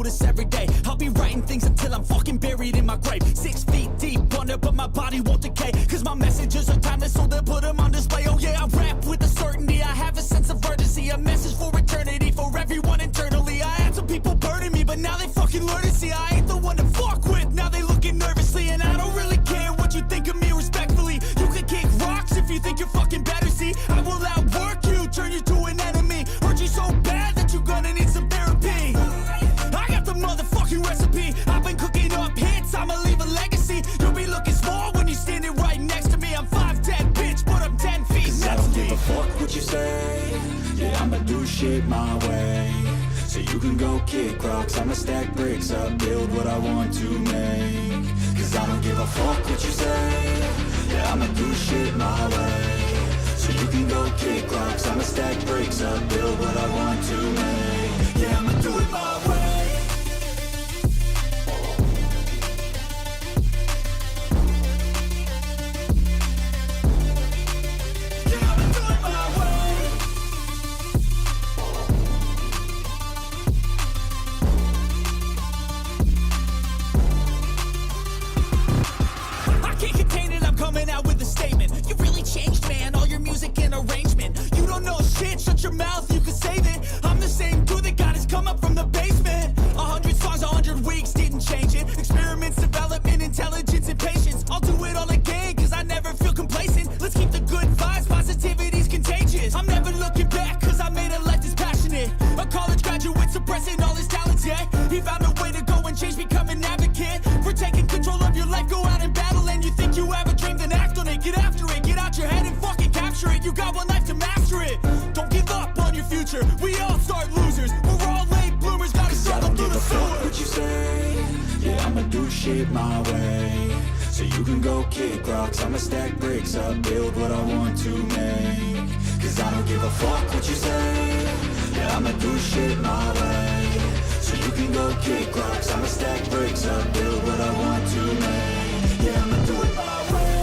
this every day. I'll be writing things until I'm fucking buried in my grave. 6 feet deep under, but my body won't decay. Cause my messages are timeless, so they'll put them on display. Oh yeah, I rap with a certainty, I have a sense of urgency. A message for eternity, for everyone internally. I had some people burning me, but now they fucking learn to see I ain't the one to fuck with. Now they looking nervously, and I don't really care what you think of me respectfully. You can kick rocks if you think you're fucking better. See, I will outwork you, turn you to an enemy. Hurt you so bad that you're gonna need some therapy. I got the motherfucking recipe. I've been cooking up hits, I'ma leave a legacy. You'll be looking small when you're standing right next to me. I'm 5'10", bitch, but I'm 10 feet. Cause I don't give a fuck what you say. Yeah, I'ma do shit my way. So you can go kick rocks, I'ma stack bricks up, build what I want to make. Cause I don't give a fuck what you say. Yeah, I'ma do shit my way. So you can go kick rocks, I'ma stack bricks up, build what I want to make. Yeah, I'ma do it my way. Shut your mouth, you can save it. I'm the same dude that got his come up from the basement. 100 songs, 100 weeks, didn't change it. Experiments, development, intelligence, and patience. I'll do it all again, cause I never feel complacent. Let's keep the good vibes, positivity's contagious. I'm never looking back, cause I made a life that's passionate. A college graduate suppressing all his talents, yeah. He found a way to go and change, become an advocate. For taking control of your life, go out and battle. And you think you have a dream, then act on it. Get after it, get out your head and fucking capture it. You got one life to master it. Don't give up on your future. We all start losers. We're all late bloomers. Gotta struggle through the sewer. What you say? Yeah, I'ma do shit my way. So you can go kick rocks, I'ma stack bricks up, build what I want to make. Cause I don't give a fuck what you say. Yeah, I'ma do shit my way. So you can go kick rocks, I'ma stack bricks up, build what I want to make. Yeah, I'ma do it my way.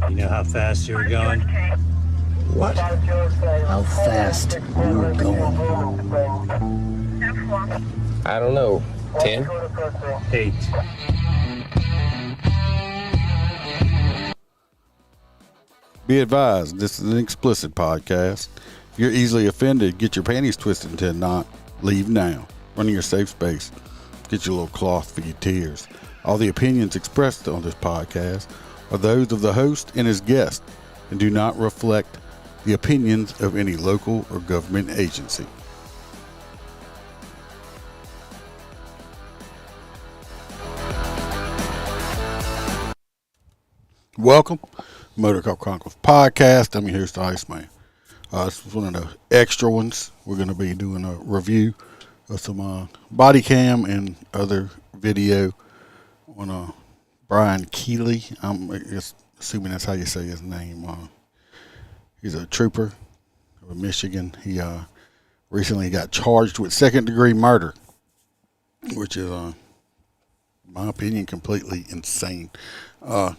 You know how fast you were going? What? How fast you were going? I don't know. 10? 8. Be advised, this is an explicit podcast. If you're easily offended, get your panties twisted into a knot. Leave now. Run in your safe space. Get your little cloth for your tears. All the opinions expressed on this podcast are those of the host and his guest and do not reflect the opinions of any local or government agency. Welcome, Motorcop Chronicles podcast. I'm your host, Iceman. This is one of the extra ones. We're going to be doing a review of some body cam and other video on Brian Keely. I'm assuming that's how you say his name. He's a trooper of Michigan. He recently got charged with second-degree murder, which is, in my opinion, completely insane. We're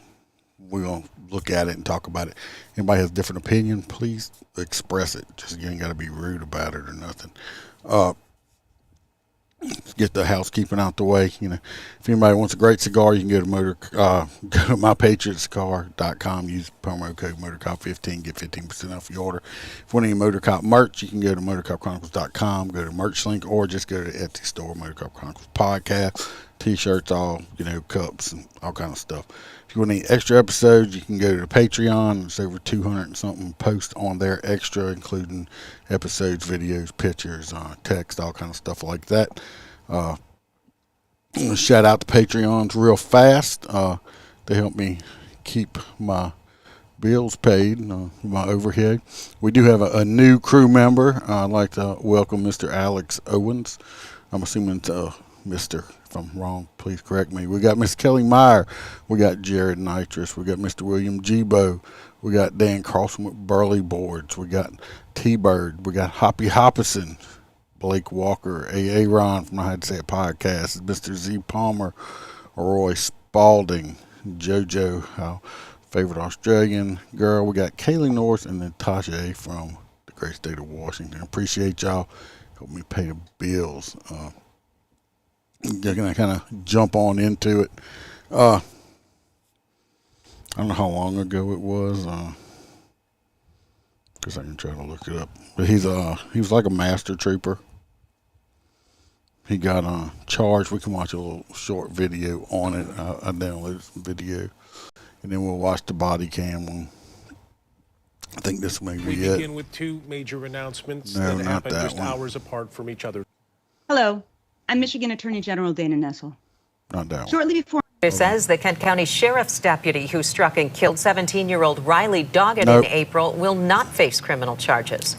going to look at it and talk about it. Anybody has a different opinion, please express it. Just, you ain't got to be rude about it or nothing. Let's get the housekeeping out the way. You know, if anybody wants a great cigar, you can go to go to mypatriotcigar.com. Use promo code Motorcop15, get 15% off your order. If you want any Motorcop merch, you can go to motorcopchronicles.com, go to merch link, or just go to the Etsy store, Motorcop Chronicles podcast. T-shirts, all, cups and all kind of stuff. If If you want any extra episodes, you can go to the Patreon. There's over 200 and something posts on there extra, including episodes, videos, pictures, text, all kind of stuff like that. I'm gonna shout out the Patreons real fast. They help me keep my bills paid, my overhead. We do have a new crew member. I'd like to welcome Mr. Alex Owens. I'm assuming it's Mr. If I'm wrong, please correct me. We got Miss Kelly Meyer. We got Jared Nitrous. We got Mr. William Gbo. We got Dan Carlson with Burley Boards. We got T-Bird. We got Hoppy Hoppison. Blake Walker. A.A. Ron from I Had to Say It podcast. Mr. Z Palmer. Roy Spalding. JoJo, our favorite Australian girl. We got Keely North and then Tasha A. from the great state of Washington. Appreciate y'all. Help me pay the bills. You're going to kind of jump on into it. I don't know how long ago it was. Because I can try to look it up. But he was like a master trooper. He got charged. We can watch a little short video on it. I downloaded some video. And then we'll watch the body cam one. I think this may be it. We begin with two major announcements that happened just hours apart from each other. Hello, I'm Michigan Attorney General Dana Nessel. Not that one. Shortly before... It says the Kent County Sheriff's deputy who struck and killed 17-year-old Riley Doggett in April will not face criminal charges.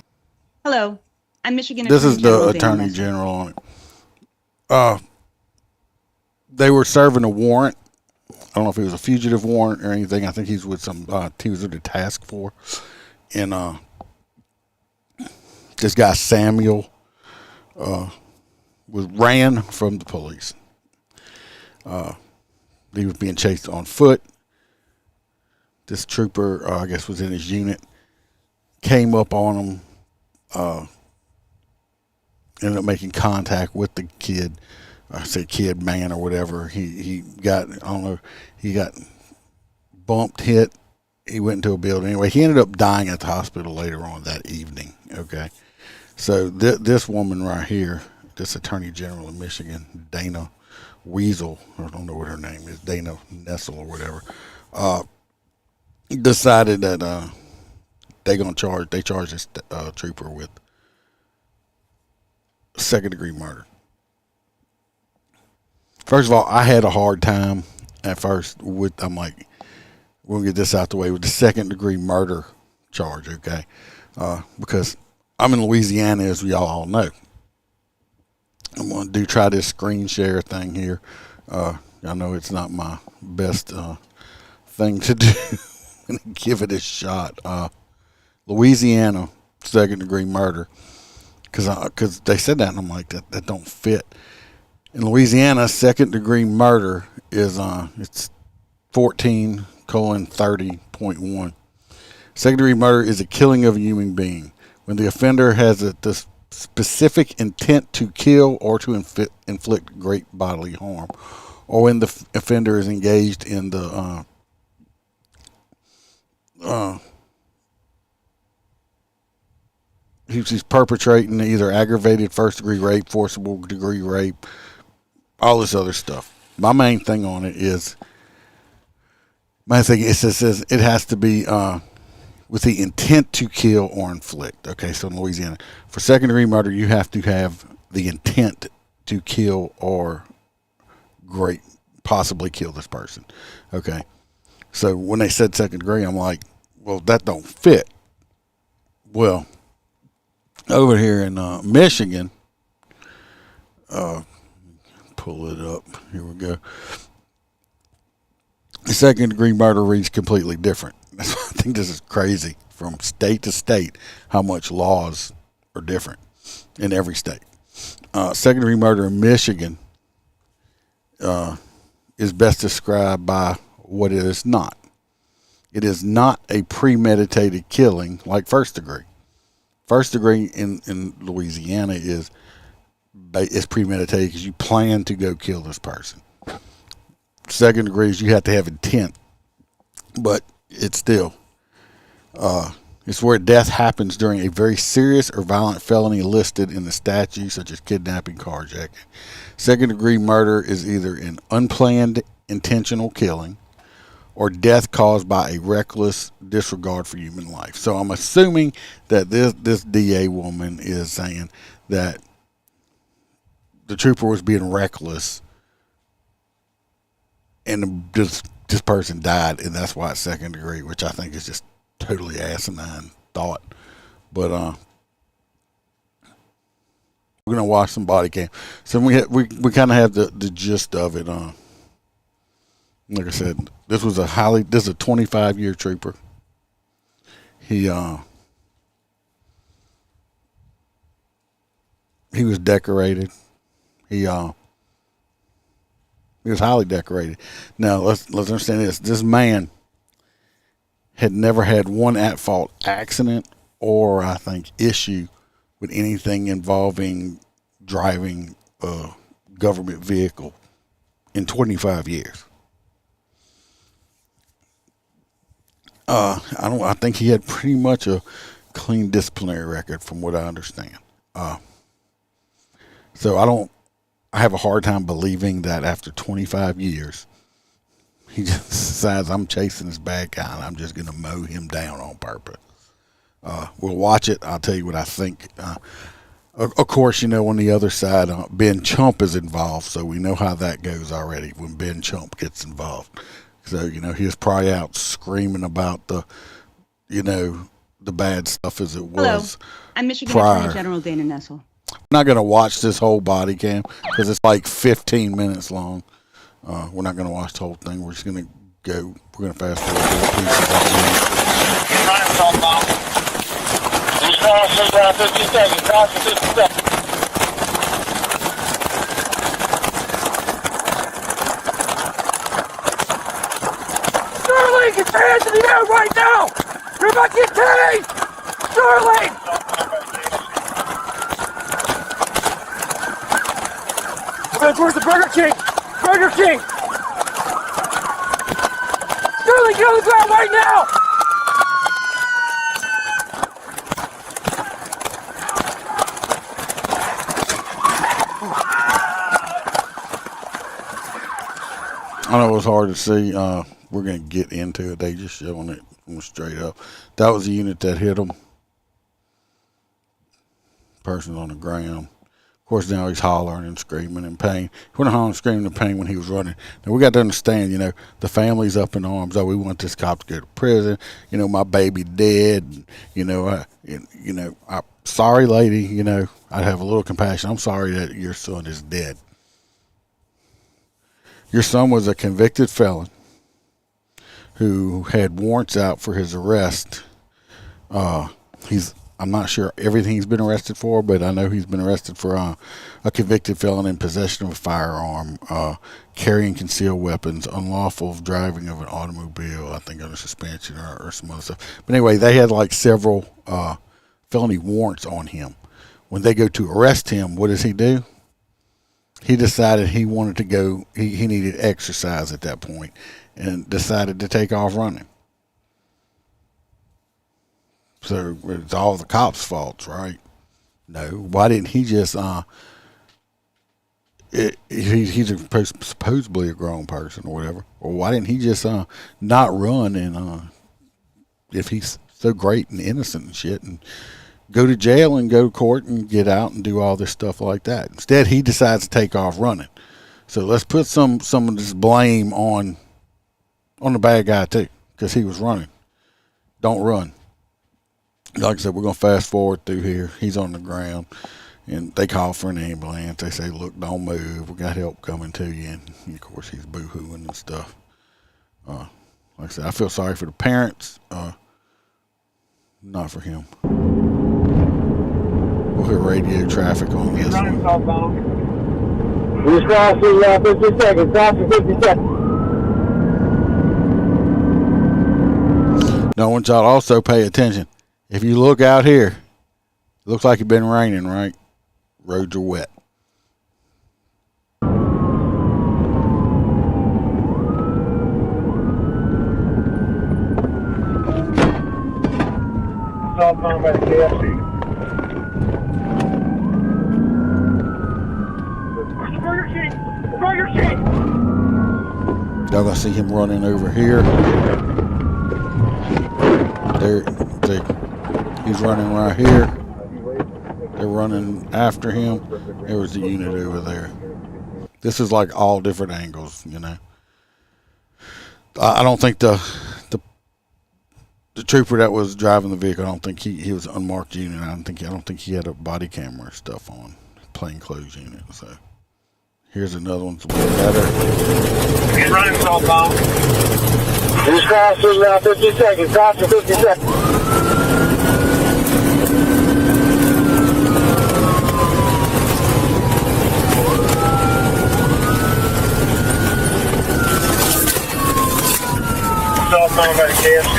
Hello, I'm Michigan This Attorney General is the Attorney General on it. They were serving a warrant. I don't know if it was a fugitive warrant or anything. I think he's with some, he was with the task force. And this guy, Samuel, ran from the police. He was being chased on foot. This trooper, I guess, was in his unit, came up on him, ended up making contact with the kid. I say kid, man, or whatever. He got, I don't know, he got bumped, hit. He went into a building. Anyway, he ended up dying at the hospital later on that evening. Okay. So this woman right here, this Attorney General of Michigan, Dana Weasel, I don't know what her name is, Dana Nessel or whatever, decided that they charge this trooper with second-degree murder. First of all, I had a hard time at first I'm like, we'll get this out the way with the second-degree murder charge, okay? Because I'm in Louisiana, as we all know. I'm going to try this screen share thing here. I know it's not my best thing to do. I'm going to give it a shot. Louisiana, second-degree murder. Because they said that, and I'm like, that don't fit. In Louisiana, second-degree murder is it's 14:30.1. Second-degree murder is a killing of a human being when the offender has the specific intent to kill or to inflict great bodily harm, or when the offender is engaged in the he's perpetrating either aggravated first-degree rape, forcible degree rape, all this other stuff. My main thing on it is, it says it has to be with the intent to kill or inflict. Okay, so in Louisiana, for second-degree murder, you have to have the intent to kill or possibly kill this person. Okay, so when they said second degree, I'm like, well, that don't fit. Well, over here in Michigan, pull it up. Here we go. Second-degree murder reads completely different. I think this is crazy from state to state how much laws are different in every state. Second-degree murder in Michigan is best described by what it is not. It is not a premeditated killing like first degree. First degree in Louisiana is premeditated because you plan to go kill this person. Second degree is you have to have intent, but it's still it's where death happens during a very serious or violent felony listed in the statute, such as kidnapping, carjacking. Second degree murder is either an unplanned intentional killing or death caused by a reckless disregard for human life. So I'm assuming that this DA woman is saying that the trooper was being reckless and this person died, and that's why it's second degree, which I think is just totally asinine thought. But we're gonna watch some body cam. So we kind of have the gist of it. Like I said, this is a 25-year trooper. He was decorated. He was highly decorated. Now let's understand this. This man had never had one at-fault accident or, I think, issue with anything involving driving a government vehicle in 25 years. I think he had pretty much a clean disciplinary record, from what I understand. So I have a hard time believing that after 25 years, he just decides, I'm chasing this bad guy and I'm just going to mow him down on purpose. We'll watch it. I'll tell you what I think. Of course, on the other side, Ben Chump is involved, so we know how that goes already when Ben Chump gets involved. So, he was probably out screaming about the bad stuff as it was. Hello, I'm Michigan prior. Attorney General Dana Nessel. I'm not going to watch this whole body cam because it's like 15 minutes long. We're not going to watch the whole thing. We're just going to go. We're going to fast forward to the pieces of Sterling, get your hands in the air right now! You're about to get tased! Sterling! We're going towards the Burger King! Burger King! Sterling, get on the ground right now! I know it was hard to see. We're going to get into it. They just showing it straight up. That was the unit that hit him. Person's on the ground. Of course, now he's hollering and screaming in pain. He wasn't hollering and screaming in pain when he was running. Now, we got to understand, the family's up in arms. Oh, we want this cop to go to prison. My baby dead. Sorry, lady. I have a little compassion. I'm sorry that your son is dead. Your son was a convicted felon who had warrants out for his arrest. I'm not sure everything he's been arrested for, but I know he's been arrested for a convicted felon in possession of a firearm, carrying concealed weapons, unlawful driving of an automobile, I think under suspension or some other stuff. But anyway, they had like several felony warrants on him. When they go to arrest him, what does he do? He decided he wanted to go, he needed exercise at that point, and decided to take off running. So it's all the cops' faults, right? No. Why didn't he just, he's supposedly a grown person or whatever, or why didn't he just not run and, if he's so great and innocent and shit, and go to jail and go to court and get out and do all this stuff like that. Instead, he decides to take off running. So let's put some of this blame on the bad guy too, because he was running. Don't run. Like I said, we're going to fast forward through here. He's on the ground, and they call for an ambulance. They say, look, don't move. We got help coming to you. And of course, he's boo-hooing and stuff. Like I said, I feel sorry for the parents. Not for him. We'll hit radio traffic on this one. He's crossing 50 seconds. Crossing 50 seconds. Now, I want y'all to also pay attention. If you look out here, it looks like it's been raining, right? Roads are wet. Southbound by the KFC. Burger King! Burger King! Y'all gonna see him running over here. He's running right here. They're running after him. There was the unit over there. This is like all different angles, you know. I don't think the trooper that was driving the vehicle, I don't think he was an unmarked unit. I don't think he had a body camera stuff on, plainclothes unit. So here's another one. Better. He's running southbound. He's crossing now 50 seconds. Crossing 50 seconds. Southbound by the KFC.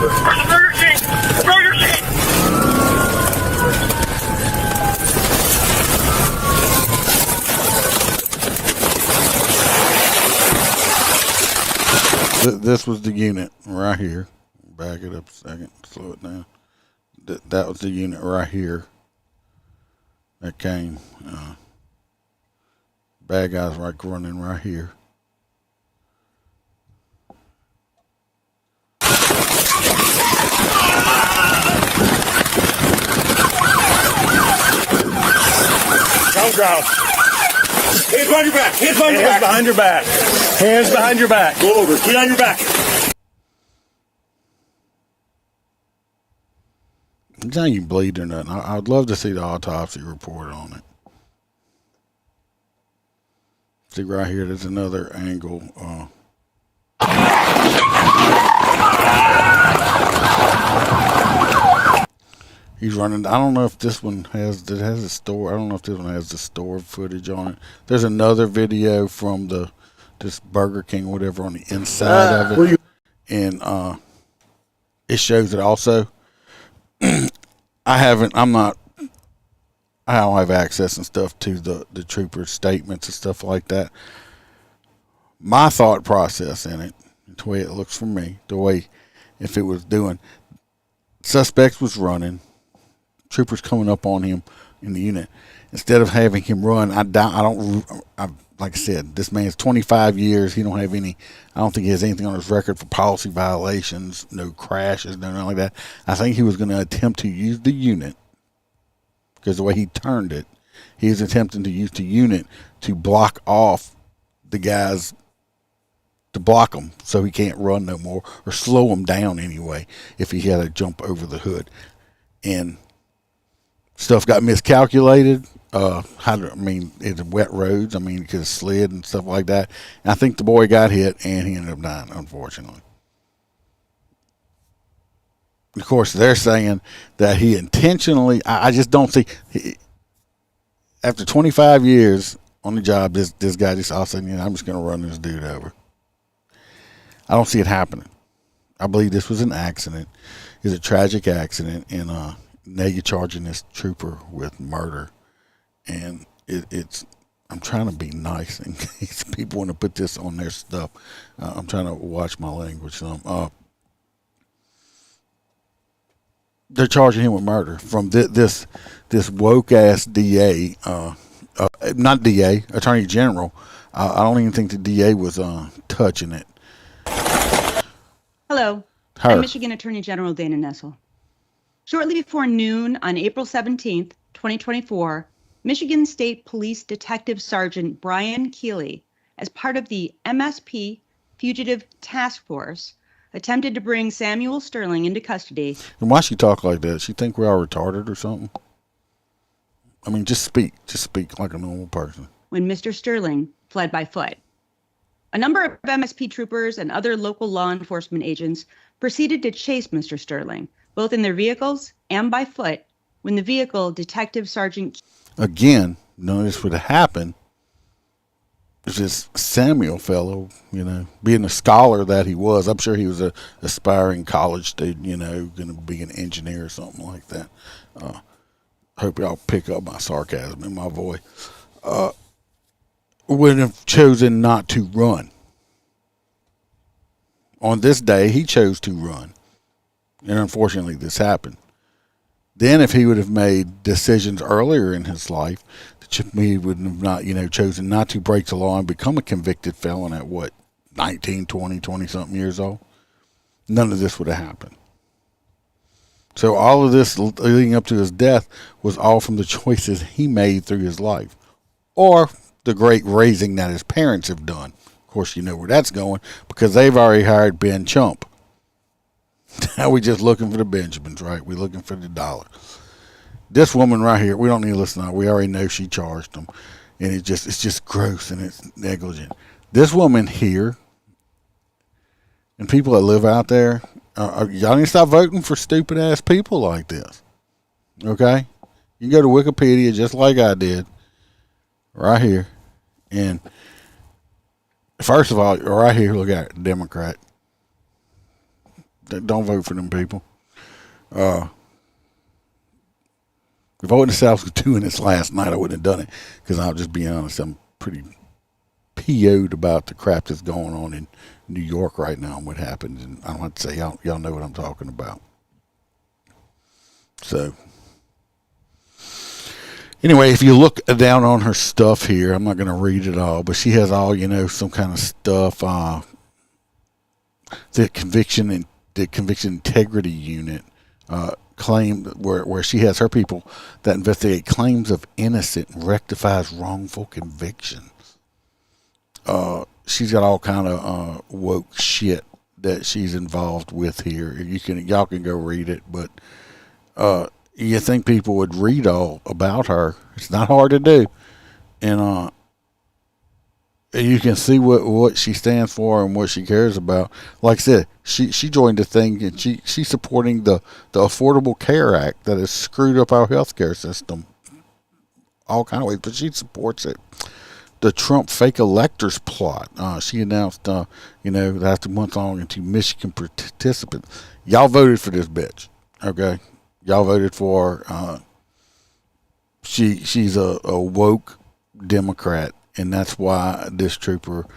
Throw your seat! Throw your seat! This was the unit right here. Back it up a second. Slow it down. That was the unit right here that came. Bad guys like running right here. Don't ground. Hands behind your back. Hands behind your back. Hands behind your back. Hands behind your back. Go over. Get on your back. It's not even bleed or nothing. I'd love to see the autopsy report on it. See right here, there's another angle. He's running. I don't know if this one has a store. I don't know if this one has the store footage on it. There's another video from this Burger King or whatever on the inside of it, and it shows it also. I don't have access and stuff to the trooper's statements and stuff like that. My thought process in it, the way it looks for me, the way if it was doing, suspect was running, troopers coming up on him in the unit. Instead of having him run, like I said, this man's 25 years. He don't have any. I don't think he has anything on his record for policy violations, no crashes, nothing like that. I think he was going to attempt to use the unit. Because the way he turned it, he was attempting to use the unit to block off the guys, to block them so he can't run no more or slow him down anyway if he had to jump over the hood. And stuff got miscalculated. It's wet roads. It could have slid and stuff like that. And I think the boy got hit and he ended up dying, unfortunately. Of course, they're saying that he intentionally. I just don't see. After 25 years on the job, this guy just all of a sudden, I'm just going to run this dude over. I don't see it happening. I believe this was an accident. It's a tragic accident, and now you're charging this trooper with murder, and it's. I'm trying to be nice in case people want to put this on their stuff. I'm trying to watch my language some. They're charging him with murder from this woke ass DA, not DA, Attorney General. I don't even think the DA was touching it. Hello, I'm Michigan Attorney General Dana Nessel. Shortly before noon on April 17th, 2024, Michigan State Police Detective Sergeant Brian Keely, as part of the MSP Fugitive Task Force, attempted to bring Samuel Sterling into custody. And why she talk like that? She think we are retarded or something? Just speak like a normal person. When Mr. Sterling fled by foot. A number of MSP troopers and other local law enforcement agents proceeded to chase Mr. Sterling, both in their vehicles and by foot, when the vehicle Detective Sergeant... Again, none of this would have happened if this Samuel fellow, being a scholar that he was. I'm sure he was a aspiring college student, going to be an engineer or something like that. Hope y'all pick up my sarcasm in my voice. Would have chosen not to run. On this day, he chose to run. And unfortunately, this happened. Then if he would have made decisions earlier in his life me would have not, chosen not to break the law and become a convicted felon at 19, 20 something years old, none of this would have happened. So all of this leading up to his death was all from the choices he made through his life, or the great raising that his parents have done. Of course, you know where that's going, because they've already hired Ben Chump. Now we just looking for the Benjamins, right? We're looking for the dollar. This woman right here, we don't need to listen to her. We already know she charged them, and it's just gross and it's negligent. This woman here, and people that live out there, y'all need to stop voting for stupid ass people like this. Okay, you can go to Wikipedia just like I did, right here, and first of all, right here, look at it, Democrat. Don't vote for them people. If I wouldn't have said I was doing this last night, I wouldn't have done it, because I'll just be honest, I'm pretty PO'd about the crap that's going on in New York right now and what happened. And I don't have to say, y'all know what I'm talking about. So, anyway, if you look down on her stuff here, I'm not going to read it all, but she has all, some kind of stuff. The conviction integrity unit claim where she has her people that investigate claims of innocent and rectifies wrongful convictions. She's got all kind of woke shit that she's involved with here. Y'all can go read it, but you think people would read all about her? It's not hard to do, and you can see what she stands for and what she cares about. Like I said, she joined the thing, and she's supporting the Affordable Care Act that has screwed up our healthcare system all kind of ways, but she supports it. The Trump fake electors plot. She announced, that after a month long into Michigan participants. Y'all voted for this bitch, okay? Y'all voted for her. She's a woke Democrat, and that's why this trooper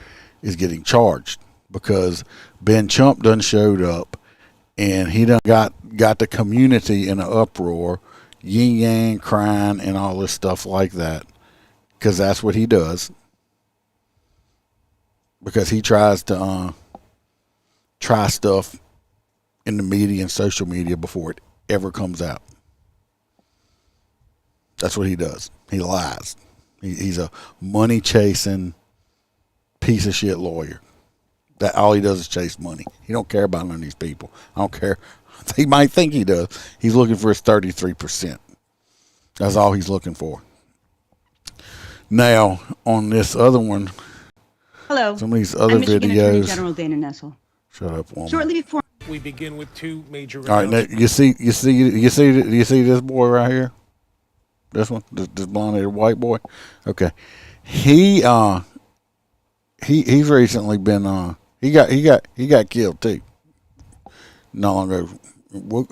is getting charged, because Ben Chump done showed up, and he done got the community in an uproar, yin yang crying and all this stuff like that. Because that's what he does. Because he tries to try stuff in the media and social media before it ever comes out. That's what he does. He lies. He's a money-chasing piece of shit lawyer. That all he does is chase money. He don't care about none of these people. I don't care. He might think he does. He's looking for his 33%. That's all he's looking for. Now, on this other one, hello, some of these other I'm Michigan videos. Attorney General Dana Nessel. Shut up, woman. Shortly before We begin with two major. All right, now, you see this boy right here? This one, this blonde-haired white boy. Okay, he's recently been he got killed too. Not long ago.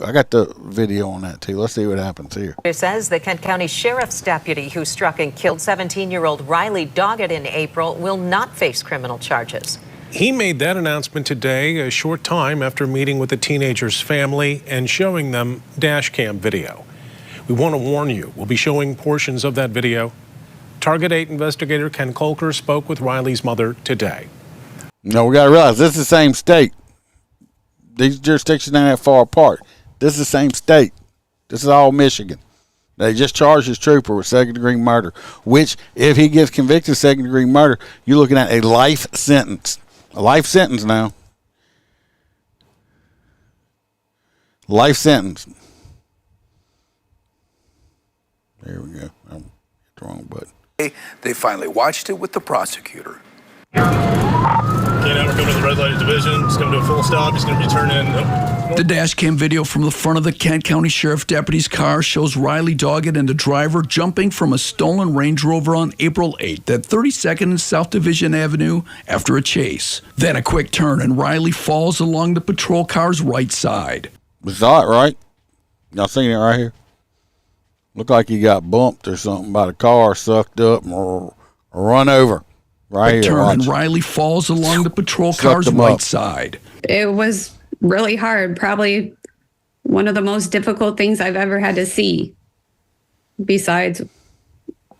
I got the video on that too. Let's see what happens here. It says the Kent County Sheriff's deputy who struck and killed 17-year-old Riley Doggett in April will not face criminal charges. He made that announcement today, a short time after meeting with the teenager's family and showing them dash cam video. We want to warn you, we'll be showing portions of that video. Target 8 investigator Ken Kolker spoke with Riley's mother today. No, we got to realize this is the same state. These jurisdictions ain't that far apart. This is the same state. This is all Michigan. They just charged this trooper with second-degree murder, which, if he gets convicted of second-degree murder, you're looking at a life sentence. A life sentence now. Life sentence. There we go. I hit the wrong button. They finally watched it with the prosecutor. Can't ever come to the red light division. It's going to do a full stop. He's going to be turned in. The dash cam video from the front of the Kent County Sheriff deputy's car shows Riley Doggett and the driver jumping from a stolen Range Rover on April 8th at 32nd and South Division Avenue after a chase. Then a quick turn and Riley falls along the patrol car's right side. We saw it, right? Y'all seen it right here? Looked like he got bumped or something by the car, sucked up, or run over. Right here, turn watch. and Riley falls along the patrol car's right side. It was really hard. Probably one of the most difficult things I've ever had to see, besides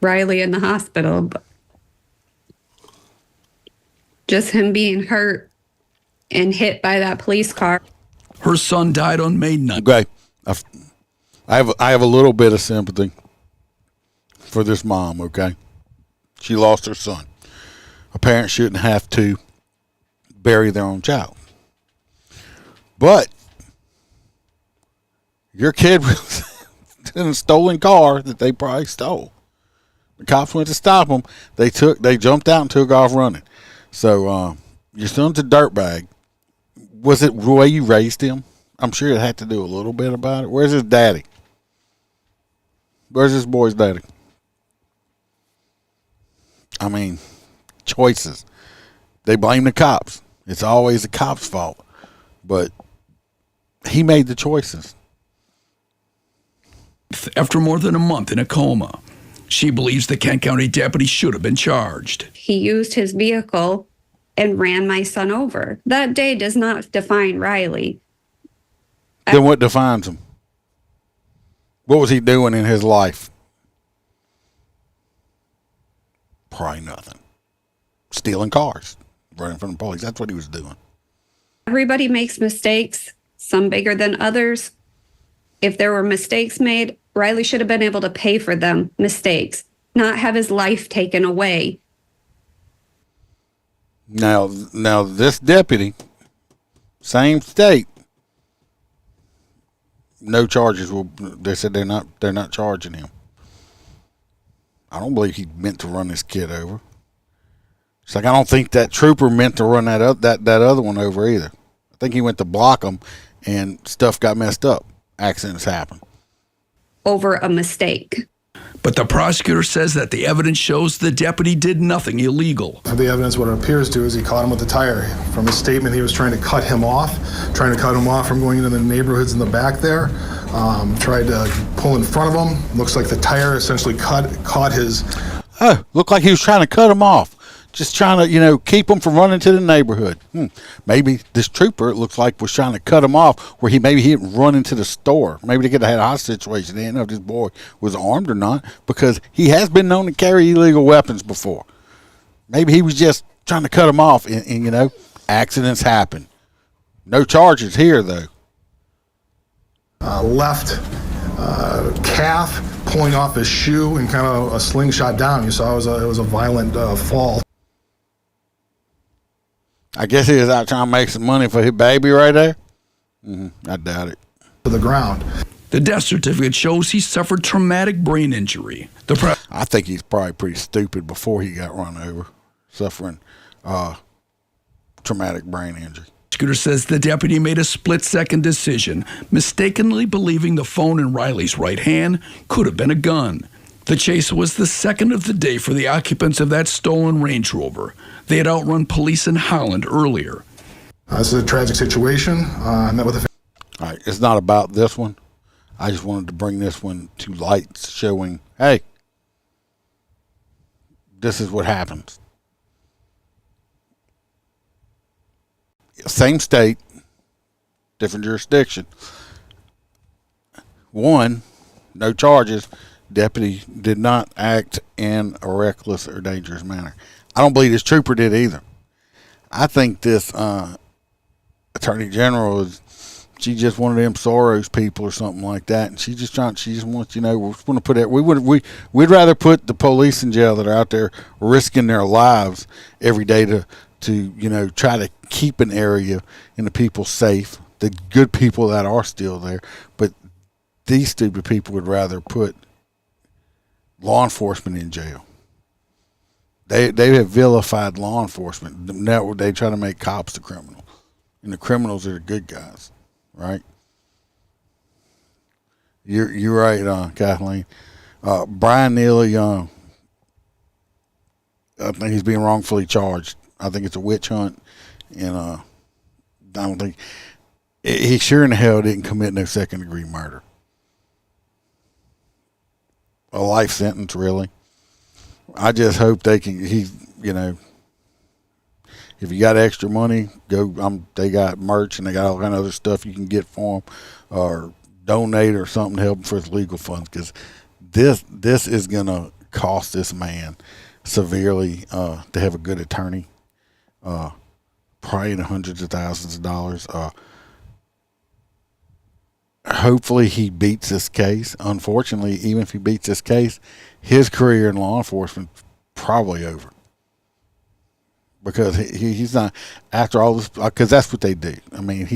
Riley in the hospital, but just him being hurt and hit by that police car. Her son died on May 9th. Okay. I have a little bit of sympathy for this mom, okay? She lost her son. A parent shouldn't have to bury their own child. But your kid was in a stolen car that they probably stole. The cops went to stop them. They jumped out and took off running. So your son's a dirtbag. Was it the way you raised him? I'm sure it had to do a little bit about it. Where's his daddy? Where's this boy's daddy? I mean, choices. They blame the cops. It's always the cops' fault. But he made the choices. After more than a month in a coma, she believes the Kent County deputy should have been charged. He used his vehicle and ran my son over. That day does not define Riley. Then what defines him? What was he doing in his life? Probably nothing. Stealing cars, running from the police. That's what he was doing. Everybody makes mistakes, some bigger than others. If there were mistakes made, Riley should have been able to pay for them mistakes, not have his life taken away. Now this deputy, same state, no charges will. They said they're not charging him. I don't believe he meant to run this kid over. It's like I don't think that trooper meant to run that other one over either. I think he went to block him, and stuff got messed up. Accidents happen. Over a mistake. But the prosecutor says that the evidence shows the deputy did nothing illegal. The evidence, what it appears to, is he caught him with the tire. From his statement, he was trying to cut him off from going into the neighborhoods in the back there. Tried to pull in front of him. Looks like the tire essentially caught his... Oh, looked like he was trying to cut him off. Just trying to, keep him from running to the neighborhood. Maybe this trooper, it looks like, was trying to cut him off where he didn't run into the store. Maybe they could have had a hostage situation. They didn't know if this boy was armed or not because he has been known to carry illegal weapons before. Maybe he was just trying to cut him off and accidents happen. No charges here, though. Left calf pulling off his shoe and kind of a slingshot down. You saw it was a violent fall. I guess he was out trying to make some money for his baby right there. I doubt it. To the ground. The death certificate shows he suffered traumatic brain injury. I think he's probably pretty stupid before he got run over, suffering traumatic brain injury. The prosecutor says the deputy made a split-second decision, mistakenly believing the phone in Riley's right hand could have been a gun. The chase was the second of the day for the occupants of that stolen Range Rover. They had outrun police in Holland earlier. This is a tragic situation. I met with the... All right, it's not about this one. I just wanted to bring this one to light, showing, hey, this is what happens. Same state, different jurisdiction. One, no charges. Deputy did not act in a reckless or dangerous manner. I don't believe this trooper did either. I think this attorney general she just one of them Soros people or something like that, and she just wants we want to put it. We'd rather put the police in jail that are out there risking their lives every day to try to keep an area and the people safe, the good people that are still there. But these stupid people would rather put law enforcement in jail. They have vilified law enforcement. Now they try to make cops the criminals, and the criminals are the good guys, right? You're right, Kathleen. Brian Neely, I think he's being wrongfully charged. I think it's a witch hunt, and I don't think he sure in the hell didn't commit no second-degree murder. A life sentence, really. I just hope they can. If you got extra money, go. They got merch and they got all kind of other stuff you can get for them, or donate or something to help them for his legal funds. Because this is gonna cost this man severely to have a good attorney, probably in the hundreds of thousands of dollars. Hopefully he beats this case. Unfortunately, even if he beats this case, his career in law enforcement probably over, because he's not, after all this, because that's what they do. I mean,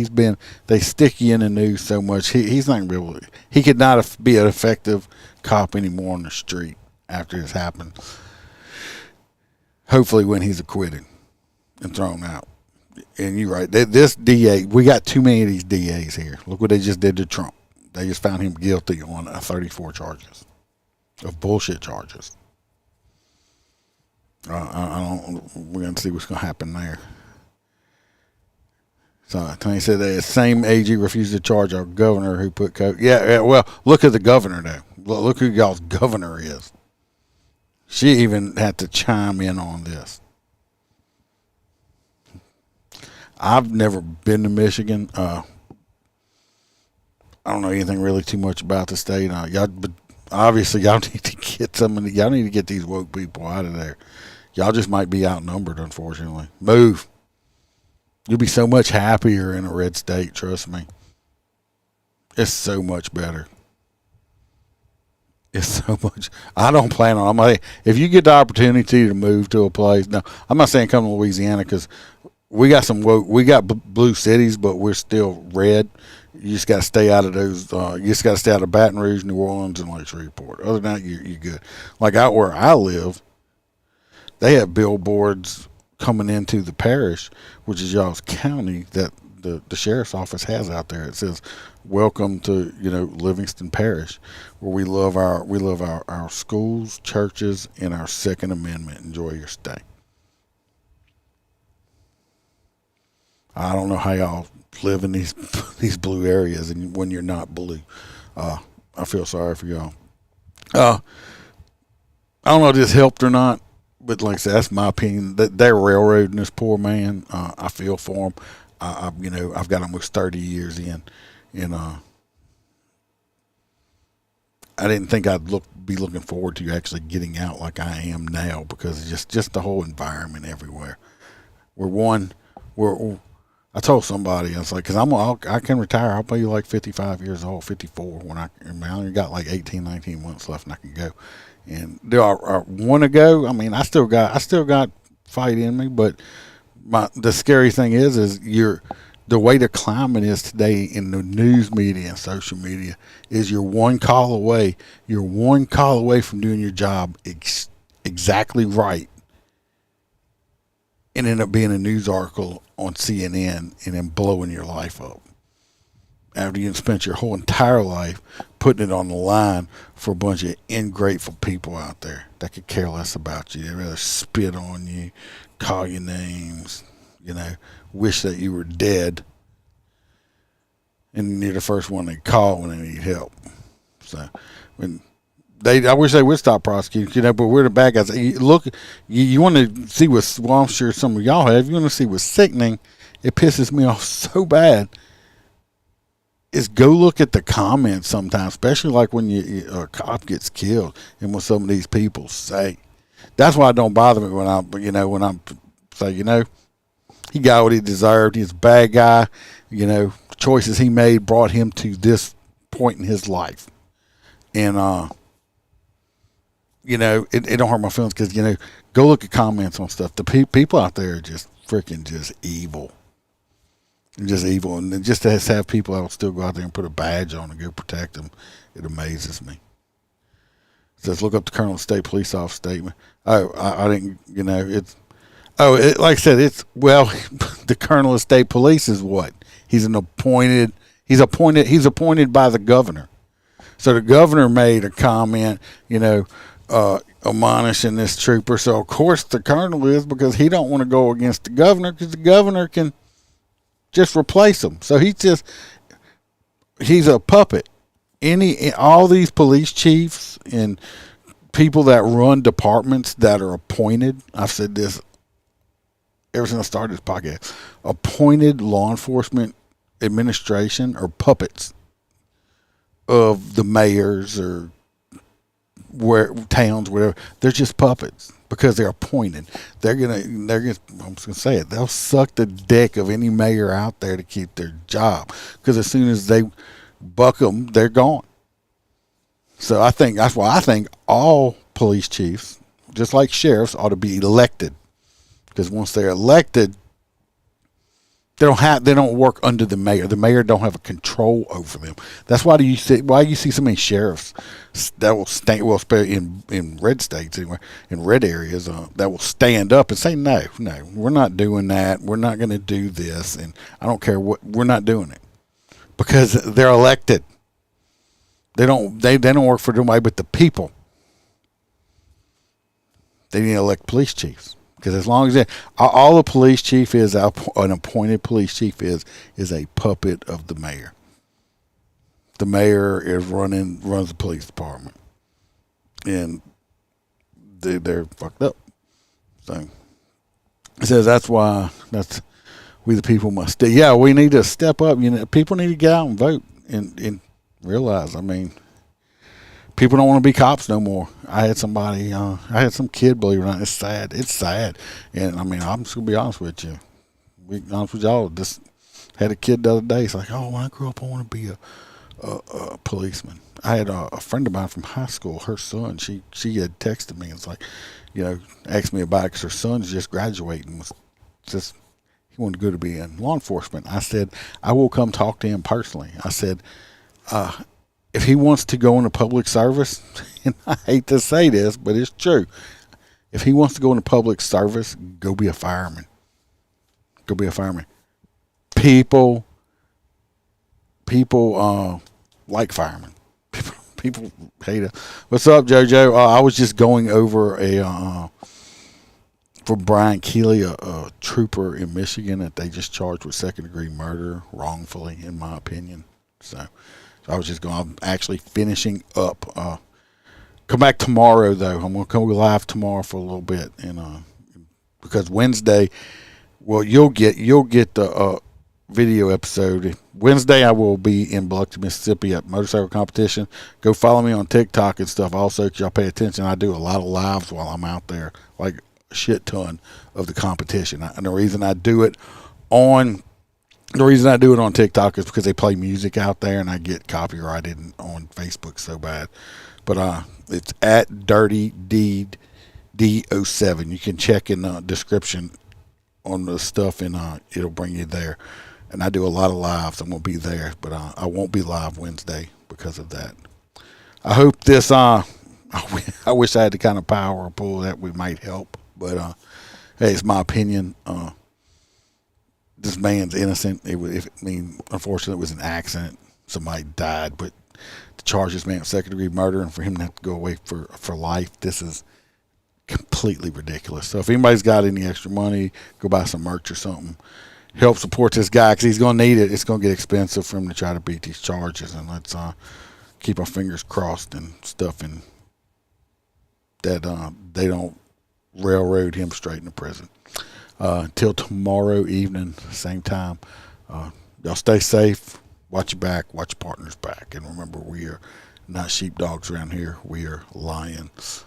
they stick you in the news so much. He's not going to be able to, he could not be an effective cop anymore on the street after this happened. Hopefully when he's acquitted and thrown out. And you're right. This DA, we got too many of these DAs here. Look what they just did to Trump. They just found him guilty on 34 charges of bullshit charges. We're going to see what's going to happen there. So Tony said that the same AG refused to charge our governor who put yeah, well, look at the governor though. Look who y'all's governor is. She even had to chime in on this. I've never been to Michigan. I don't know anything really too much about the state. But obviously y'all need to get y'all need to get these woke people out of there. Y'all just might be outnumbered, unfortunately. Move. You'll be so much happier in a red state, trust me. It's so much better. It's so much. I don't plan on. If you get the opportunity to move to a place, no, I'm not saying come to Louisiana, because we got we got blue cities, but we're still red. You just got to stay out of those. You just got to stay out of Baton Rouge, New Orleans, and Lake Shreveport. Other than that, you're good. Like out where I live, they have billboards coming into the parish, which is y'all's county, that the sheriff's office has out there. It says, "Welcome to Livingston Parish, where we love our schools, churches, and our Second Amendment. Enjoy your stay." I don't know how y'all live in these blue areas and when you're not blue. I feel sorry for y'all. I don't know if this helped or not, but like I said, that's my opinion. They're railroading this poor man. I feel for him. I've got almost 30 years in, and I didn't think I'd be looking forward to actually getting out like I am now, because it's just the whole environment everywhere. I told somebody, I was like, because I can retire. I'll be like 55 years old, 54 when I only got like 18, 19 months left and I can go. And do I want to go? I mean, I still got fight in me, but the scary thing is the way the climate is today in the news media and social media is you're one call away from doing your job exactly right and end up being a news article on CNN and then blowing your life up after you've spent your whole entire life putting it on the line for a bunch of ingrateful people out there that could care less about you. They'd rather spit on you, call you names, wish that you were dead, and you're the first one they call when they need help. So I wish they would stop prosecuting, but we're the bad guys. Look, you want to see I'm sure some of y'all have. You want to see what's sickening. It pisses me off so bad. Is go look at the comments sometimes, especially like when a cop gets killed and what some of these people say. That's why it don't bother me when I'm say, he got what he deserved. He's a bad guy. Choices he made brought him to this point in his life. And, it don't hurt my feelings because, go look at comments on stuff. The people out there are just freaking just evil. Just evil. And then just to have people that will still go out there and put a badge on and go protect them, it amazes me. It says, look up the Colonel of State Police Office statement. Oh, I didn't, like I said, the Colonel of State Police is what? He's appointed by the governor. So the governor made a comment, admonishing this trooper. So of course the colonel is, because he don't want to go against the governor, because the governor can just replace him. So he's a puppet. All these police chiefs and people that run departments that are appointed, I've said this ever since I started this podcast, appointed law enforcement administration are puppets of the mayors or towns, whatever. They're just puppets because they're appointed. I'm just gonna say it. They'll suck the dick of any mayor out there to keep their job, because as soon as they buck them, they're gone. So that's why I think all police chiefs, just like sheriffs, ought to be elected, because once they're elected, they don't work under the mayor. The mayor don't have a control over them. That's why you see so many sheriffs that will in red states anyway, in red areas, that will stand up and say, no, we're not doing that. We're not going to do this, and I don't care what. We're not doing it, because they're elected. They don't work for nobody but the people. They need to elect police chiefs. Because as long as all a police chief is, an appointed police chief is a puppet of the mayor. The mayor runs the police department, and they're fucked up. So it says that's we the people must. Yeah, we need to step up. People need to get out and vote and realize. I mean, people don't want to be cops no more. I had some kid, believe it or not. It's sad. And I mean, I'm just going to be honest with you. Be honest with y'all. Just had a kid the other day. It's like, oh, when I grow up, I want to be a policeman. I had a friend of mine from high school, her son, she had texted me. It's like, asked me about it because her son's just graduating. He wanted to go to be in law enforcement. I said, I will come talk to him personally. I said, if he wants to go into public service, and I hate to say this, but it's true. If he wants to go into public service, go be a fireman. Go be a fireman. People like firemen. People hate it. What's up, JoJo? I was just going over for Brian Keely, a trooper in Michigan that they just charged with second-degree murder wrongfully, in my opinion. So I'm actually finishing up. Come back tomorrow, though. I'm going to come live tomorrow for a little bit, and because Wednesday, well, you'll get the video episode. Wednesday, I will be in Biloxi, Mississippi at motorcycle competition. Go follow me on TikTok and stuff. Also, 'cause y'all pay attention. I do a lot of lives while I'm out there, like a shit ton of the competition. And the reason I do it on TikTok is because they play music out there, and I get copyrighted on Facebook so bad. But it's at Dirty Deed D07. You can check in the description on the stuff, and it'll bring you there. And I do a lot of lives. I'm gonna be there, but I won't be live Wednesday because of that. I hope this. I wish I had the kind of power or pull that we might help, but hey, it's my opinion. This man's innocent. Unfortunately, it was an accident. Somebody died, but to charge this man with second-degree murder and for him to have to go away for life, this is completely ridiculous. So if anybody's got any extra money, go buy some merch or something. Help support this guy, because he's going to need it. It's going to get expensive for him to try to beat these charges, and let's keep our fingers crossed and stuff, and that they don't railroad him straight into prison. Until tomorrow evening, same time. Y'all stay safe. Watch your back. Watch your partner's back. And remember, we are not sheepdogs around here. We are lions.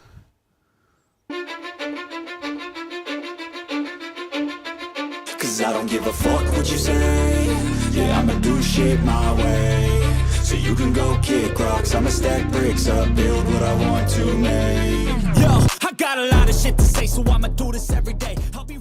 Cause I don't give a fuck what you say. Yeah, I'ma do shit my way. So you can go kick rocks, I'ma stack bricks up, build what I want to make. Yo, I got a lot of shit to say, so I'ma do this every day. I'll be